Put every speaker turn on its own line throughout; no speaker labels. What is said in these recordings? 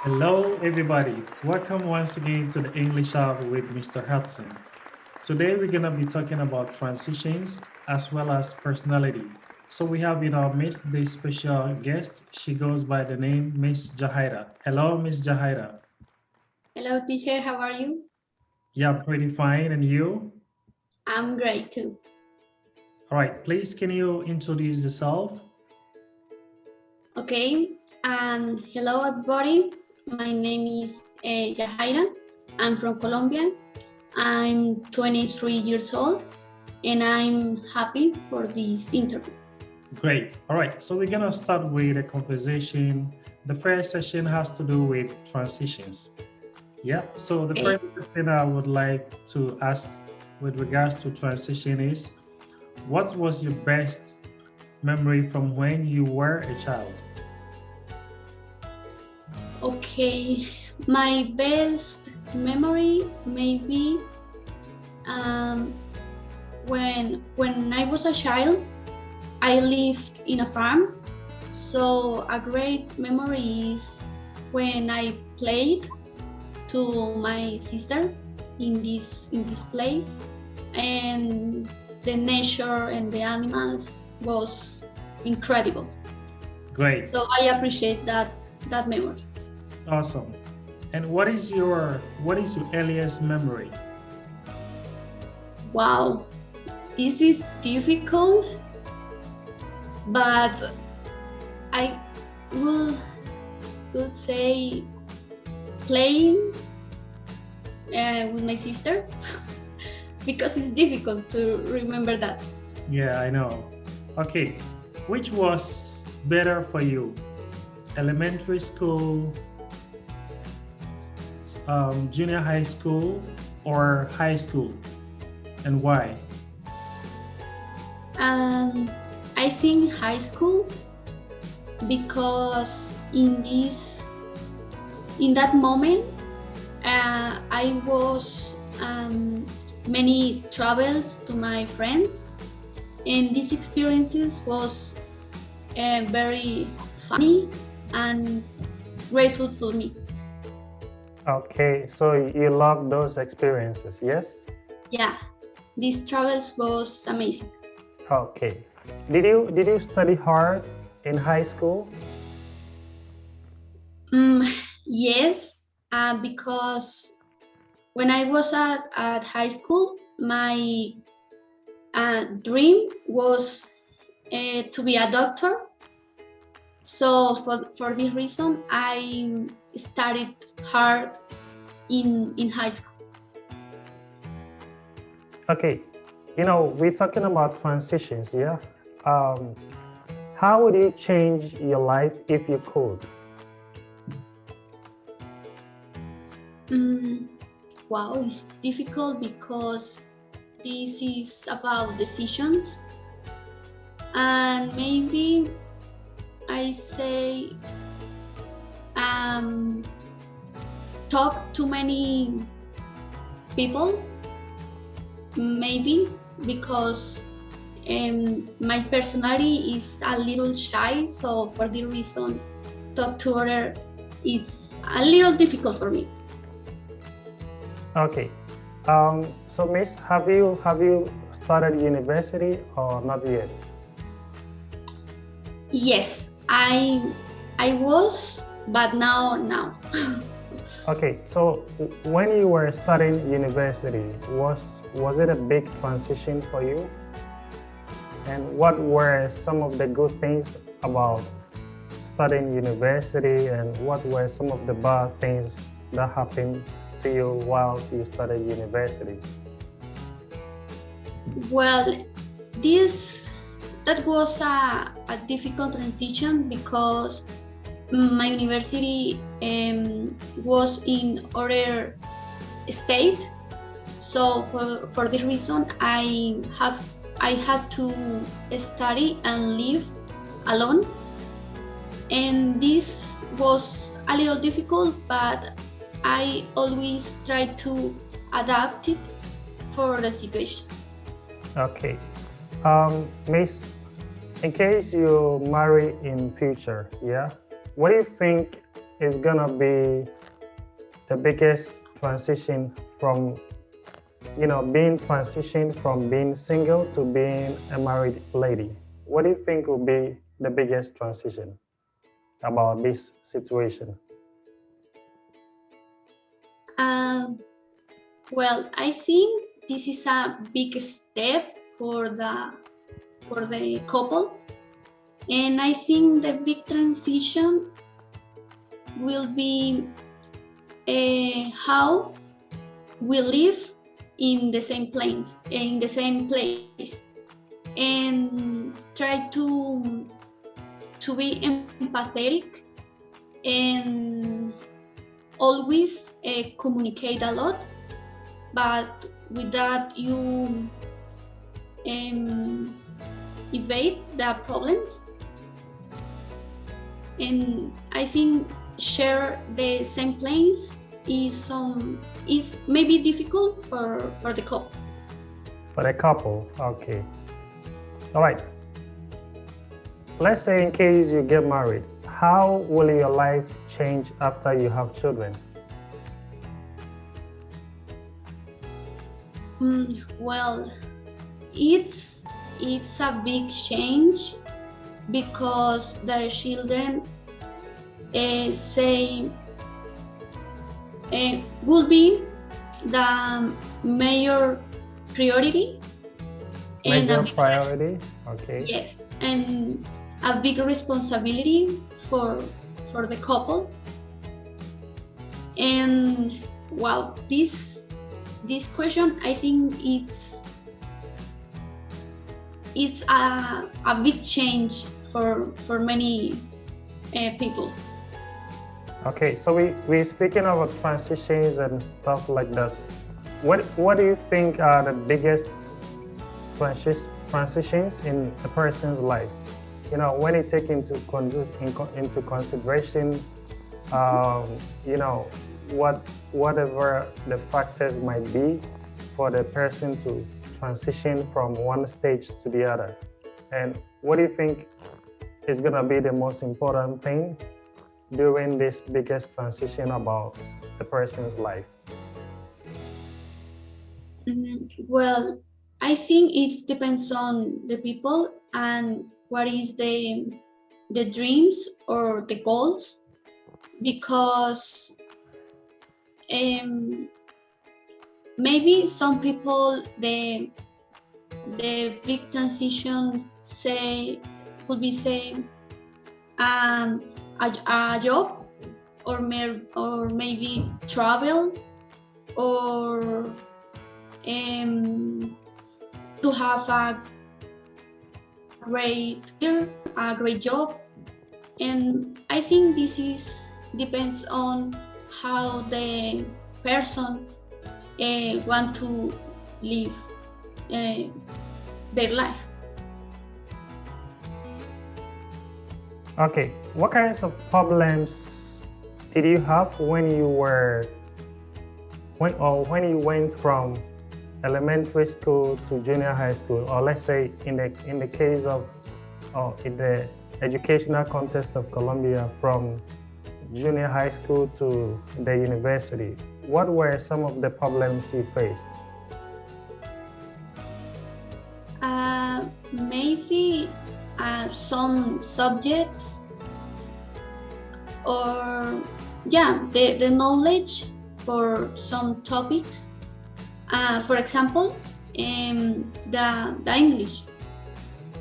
Hello, everybody. Welcome once again to the English Hour with Mr. Hudson. Today, we're going to be talking about transitions as well as personality. So, we have in our midst this special guest. She goes by the name Miss Jahaira. Hello, Miss Jahaira.
Hello, teacher. How are you?
Yeah, pretty fine. And you?
I'm great too.
All right, please, can you introduce yourself?
Okay. Hello, everybody. My name is Yahaira. I'm from Colombia. I'm 23 years old, and I'm happy for this interview.
Great. All right, so we're going to start with a conversation. The first session has to do with transitions. Yeah. So the
Okay.
first question I would like to ask with regards to transition is, what was your best memory from when you were a child?
Okay. My best memory maybe um, when I was a child, I lived in a farm. So a great memory is when I played to my sister in this place, and the nature and the animals was incredible.
Great.
So I appreciate that memory.
Awesome. And what is your earliest memory?
Wow, this is difficult, but I will would say playing with my sister because it's difficult to remember that.
Yeah, I know. Okay. Which was better for you? Elementary school, junior high school, or high school? And why?
Um, I think high school because in that moment I was many travels to my friends, and these experiences was very funny and grateful for me.
Okay, so you love those experiences, yes?
Yeah, these travels was amazing.
Okay. Did you study hard in high school?
Mm, yes, because when I was at high school, my dream was to be a doctor. So for this reason, I studied hard in high school.
Okay. We're talking about transitions, yeah? Um, how would you change your life if you could?
Mm, wow, it's difficult because this is about decisions, and maybe I say um, talk to many people, maybe because my personality is a little shy, so for the reason talk to other it's a little difficult for me.
Okay. So Miss, have you started university or not yet?
Yes, I was, but now.
Okay, so when you were studying university, was it a big transition for you? And what were some of the good things about studying university, and what were some of the bad things that happened to you while you studied university?
Well, this that was a difficult transition because my university was in other state. So for this reason, I had to study and live alone, and this was a little difficult, but I always try to adapt it for the situation.
Okay. Miss, in case you marry in future, yeah, what do you think is gonna be the biggest transition from, being transitioned from being single to being a married lady? What do you think will be the biggest transition about this situation?
Well, I think this is a big step for the couple, and I think the big transition will be how we live in the same place, and try to be empathetic and always communicate a lot, but with that you evade the problems. And I think share the same place is maybe difficult for the couple.
For the couple, okay. All right. Let's say in case you get married, how will your life change after you have children?
Well, it's a big change because the children will be the major priority.
Major priority, okay.
Yes, and a big responsibility for the couple. And wow, this question, I think it's a big change for many people.
Okay, so we're speaking about transitions and stuff like that. What do you think are the biggest transitions in a person's life? When you take into consideration, whatever the factors might be for the person to transition from one stage to the other. And what do you think is gonna be the most important thing during this biggest transition about the person's life?
Well, I think it depends on the people and what is the dreams or the goals, because maybe some people the big transition could be a job, or maybe travel, or to have a great job. And I think this depends on how the person want to live their life.
Okay, what kinds of problems did you have when you went from elementary school to junior high school, or let's say in the case of in the educational context of Colombia, from junior high school to the university? What were some of the problems you faced?
Maybe some subjects, or the knowledge for some topics. For example, the English.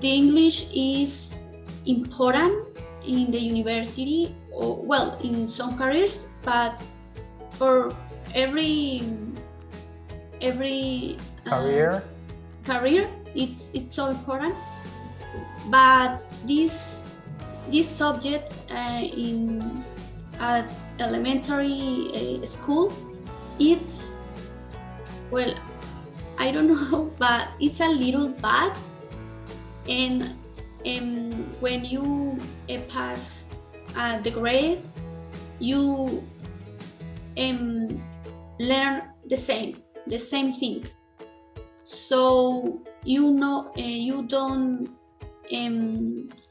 The English is important in the university, or well, in some careers, but for every career, it's so important. But this subject in elementary school, it's, well, I don't know, but it's a little bad. And when you pass the grade, you learn the same thing. So you don't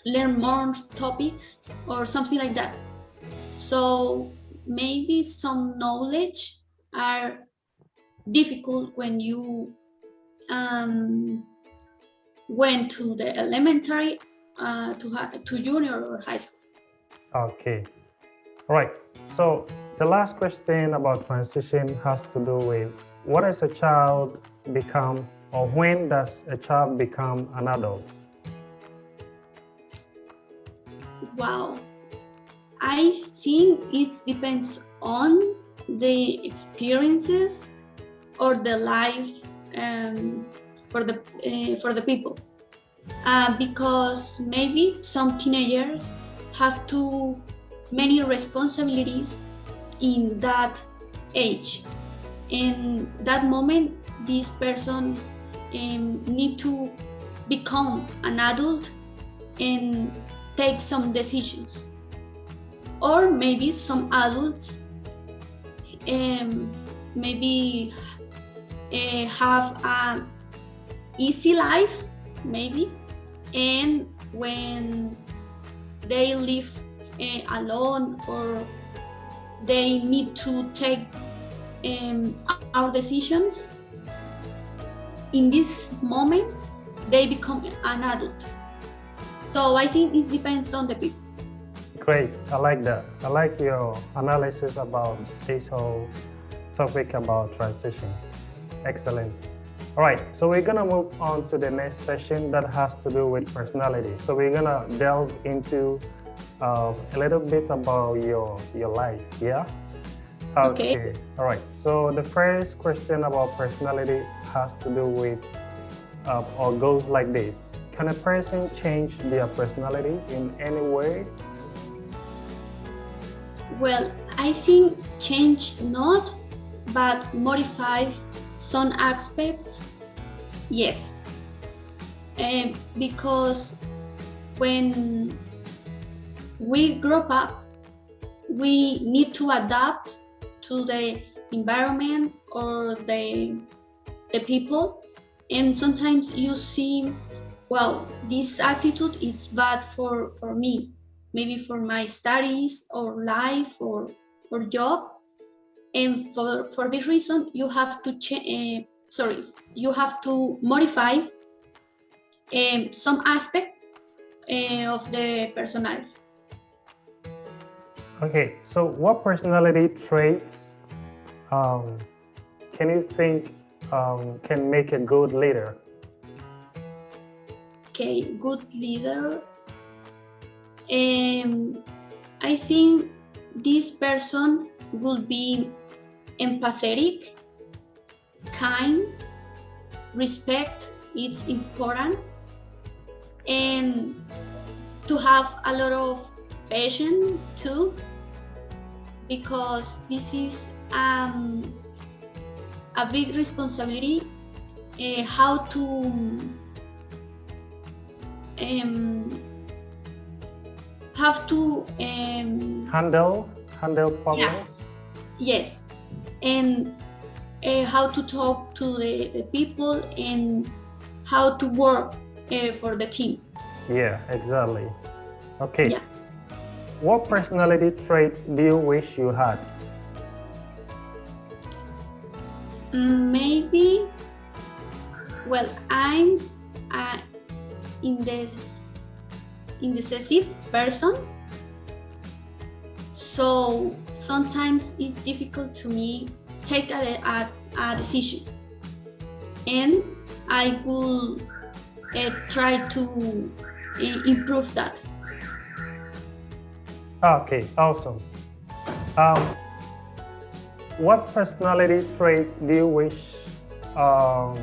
learn more topics or something like that. So maybe some knowledge are difficult when you went to the elementary to junior or high school.
Okay. All right. So the last question about transition has to do with what does a child become, or when does a child become an adult?
Wow. I think it depends on the experiences or the life for the people, because maybe some teenagers have too many responsibilities in that age. In that moment, this person need to become an adult and take some decisions. Or maybe some adults maybe have an easy life, maybe, and when they live alone, or they need to take our decisions, in this moment they become an adult. So I think it depends on the people.
Great. I like that. I like your analysis about this whole topic about transitions. Excellent. All right. So we're going to move on to the next session that has to do with personality. So we're going to delve into a little bit about your life. Yeah?
Okay.
All right. So the first question about personality has to do with or goes like this. Can a person change their personality in any way?
Well, I think change not, but modify some aspects, yes. Because when we grow up, we need to adapt to the environment or the people, and sometimes you see, well, this attitude is bad for me, maybe for my studies or life or job, and for this reason you have to you have to modify some aspect of the personality.
Okay, so what personality traits can you think can make a good leader?
Okay, good leader. I think this person will be empathetic, kind, respect is important, and to have a lot of patience too, because this is a big responsibility, how to have to
handle problems.
Yeah. Yes, and how to talk to the people and how to work for the team.
Yeah, exactly. Okay.
Yeah.
What personality trait do you wish you had?
Maybe, well, I'm indecisive person, so sometimes it's difficult to me take a decision, and I will try to improve that.
Okay, awesome. What personality trait do you wish, or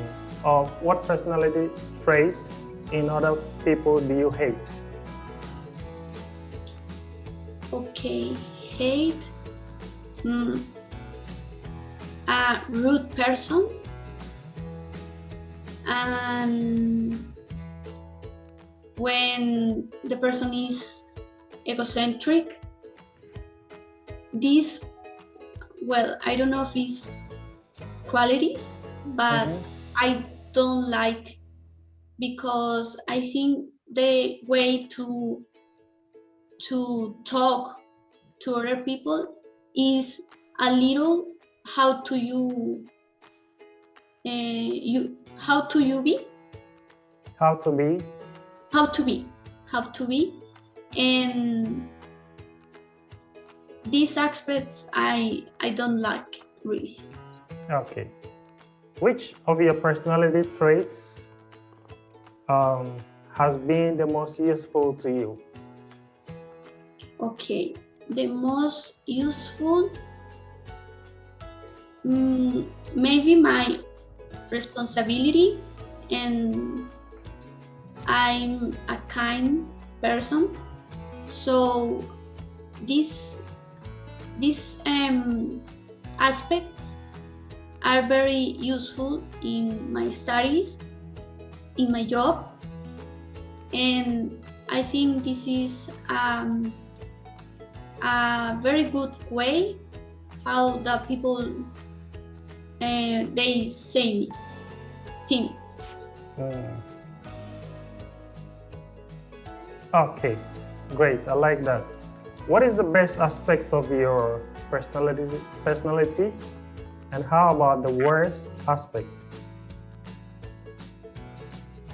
what personality traits in other people do you hate?
Okay, hate. A rude person, and when the person is egocentric, this, well, I don't know if it's qualities, but I don't like, because I think the way to talk to other people is a little how to you how to you be
How to be?
how to be, and these aspects I don't like really.
Okay. Which of your personality traits has been the most useful to you?
Okay, the most useful, maybe my responsibility, and I'm a kind person, so these aspects are very useful in my studies, in my job, and I think this is a very good way how the people they see me.
Mm. Okay, great. I like that. What is the best aspect of your personality, and how about the worst aspect?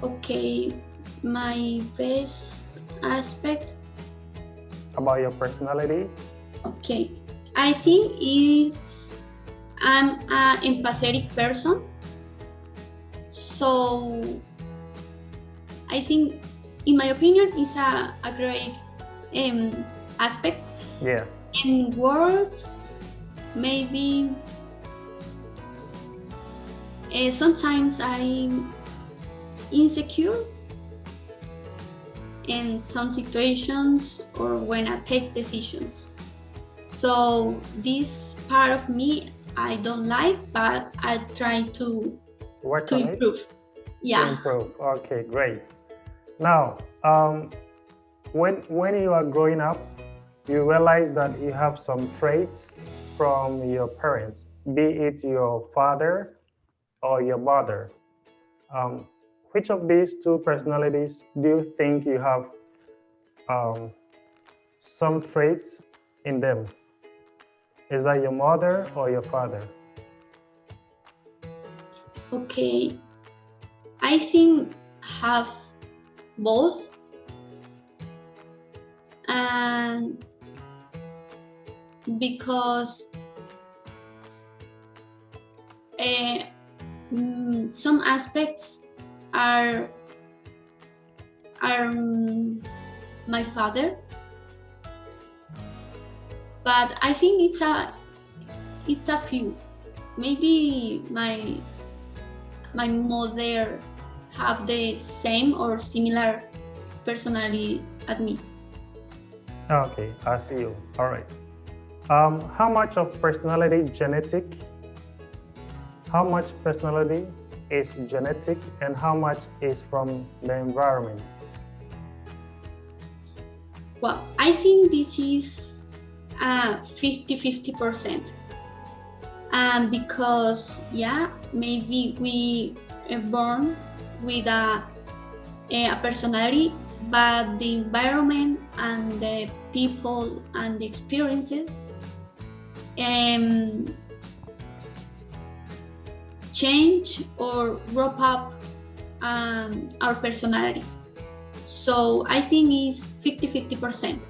Okay, my best aspect.
About your personality?
Okay, I think I'm an empathetic person, so I think, in my opinion, it's a great aspect.
Yeah.
In words, maybe sometimes I'm insecure in some situations or when I take decisions. So this part of me I don't like, but I try to
Work on it?
improve.
To
Yeah.
improve. Okay, great. Now, when you are growing up, you realize that you have some traits from your parents, be it your father or your mother. Um, which of these two personalities do you think you have um, some traits in them? Is that your mother or your father?
Okay. I think have both, and because some aspects are my father, but I think it's a few. Maybe my mother have the same or similar personality at me.
Okay, I see you. All right. How much of personality genetic? How much personality is genetic, and how much is from the environment?
Well, I think this is 50-50%. Because maybe we are born with a personality, but the environment and the people and the experiences change or wrap up our personality. So I think it's 50-50%.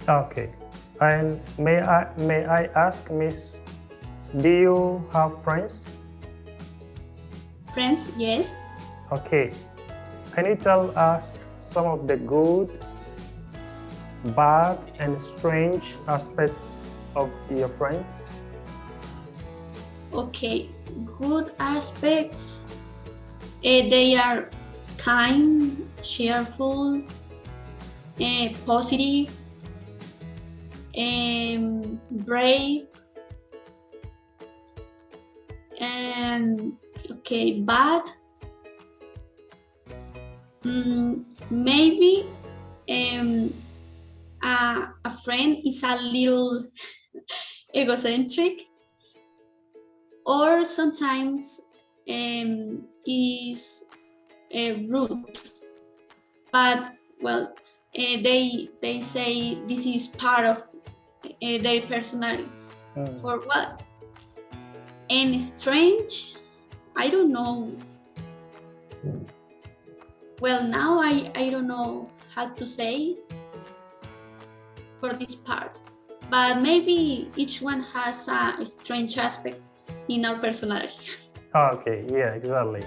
Okay. And may I ask, Miss, do you have friends?
Friends, yes.
Okay. Can you tell us some of the good, bad, and strange aspects of your friends?
Okay, good aspects. They are kind, cheerful, positive, brave, and okay, bad. Maybe a friend is a little egocentric, or sometimes is rude. But well, they say this is part of their personality.
Mm.
For what? And strange, I don't know. Well, now I don't know how to say for this part, but maybe each one has a strange aspect in our personality.
Okay, yeah, exactly.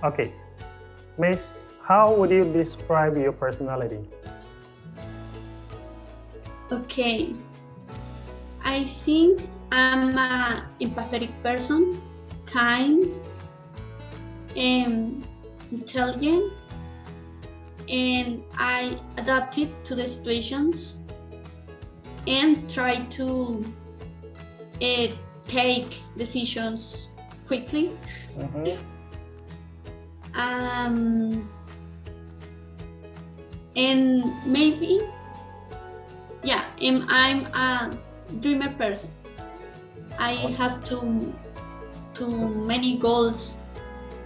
Okay, Miss, how would you describe your personality?
Okay, I think I'm an empathetic person, kind, and intelligent, and I adapted to the situations and try to take decisions quickly.
Mm-hmm.
And maybe, yeah, I'm a dreamer person. I have too many goals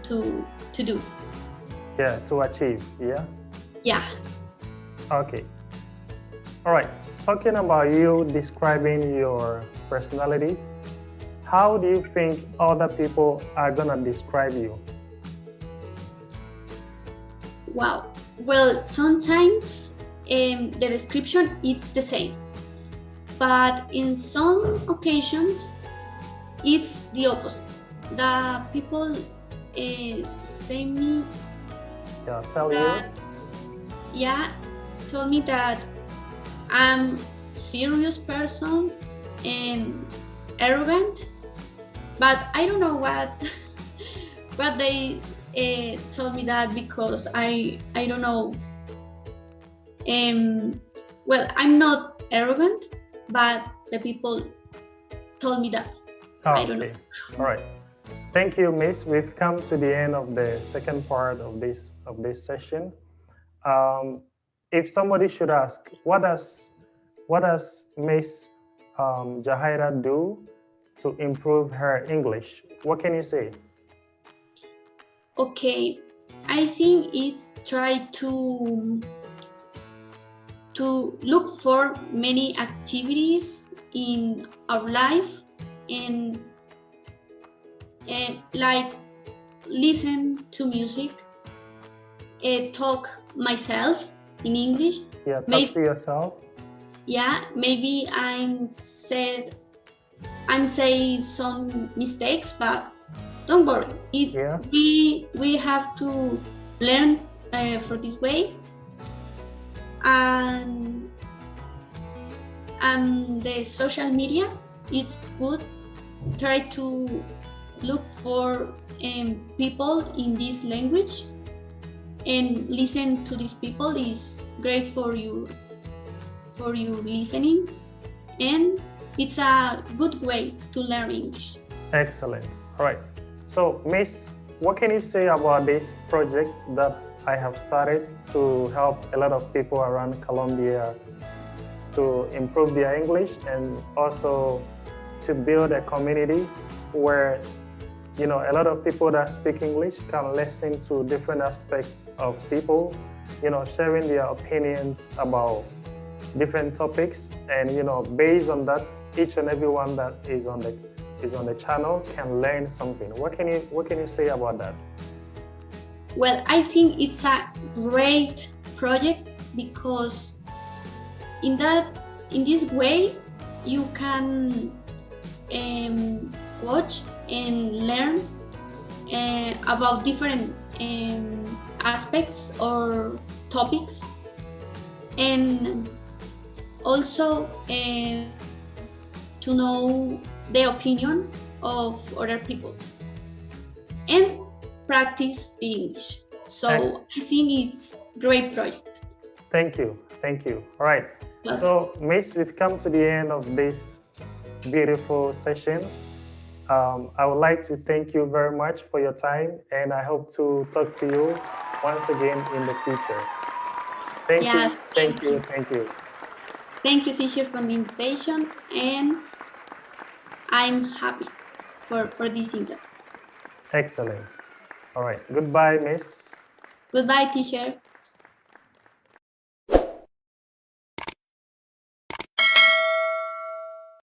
to do.
Yeah, to achieve, yeah?
Yeah.
Okay. All right. Talking about you describing your personality, how do you think other people are gonna describe you?
Wow. Well, sometimes the description is the same, but in some occasions it's the opposite. The people say me
Yeah, tell
that,
you.
yeah, told me that I'm serious person and arrogant, but I don't know what what they told me that, because I don't know. Well, I'm not arrogant, but the people told me that. I don't know.
Okay. All right. Thank you, Miss. We've come to the end of the second part of this session. If somebody should ask, what does Miss Yahaira do to improve her English? What can you say?
Okay, I think it's try to look for many activities in our life, and like listen to music, talk myself in English.
Yeah, talk to yourself.
Yeah, maybe I'm say some mistakes, but don't worry.
Yeah.
We have to learn for this way, and the social media, it's good. Try to look for people in this language and listen to these people is great for you listening, and it's a good way to learn English.
Excellent. All right. So, Miss, what can you say about this project that I have started to help a lot of people around Colombia to improve their English, and also to build a community where a lot of people that speak English can listen to different aspects of people, sharing their opinions about different topics, and based on that, each and everyone that is on the channel can learn something. What can you say about that?
Well, I think it's a great project, because in this way you can watch and learn about different aspects or topics, and also to know the opinion of other people and practice the English. So I think it's a great project.
Thank you. All right. So, Miss, we've come to the end of this beautiful session. I would like to thank you very much for your time, and I hope to talk to you once again in the future. Thank you. Thank you.
Thank you, teacher, for the invitation, and I'm happy for this interview.
Excellent. All right. Goodbye, Miss.
Goodbye, teacher.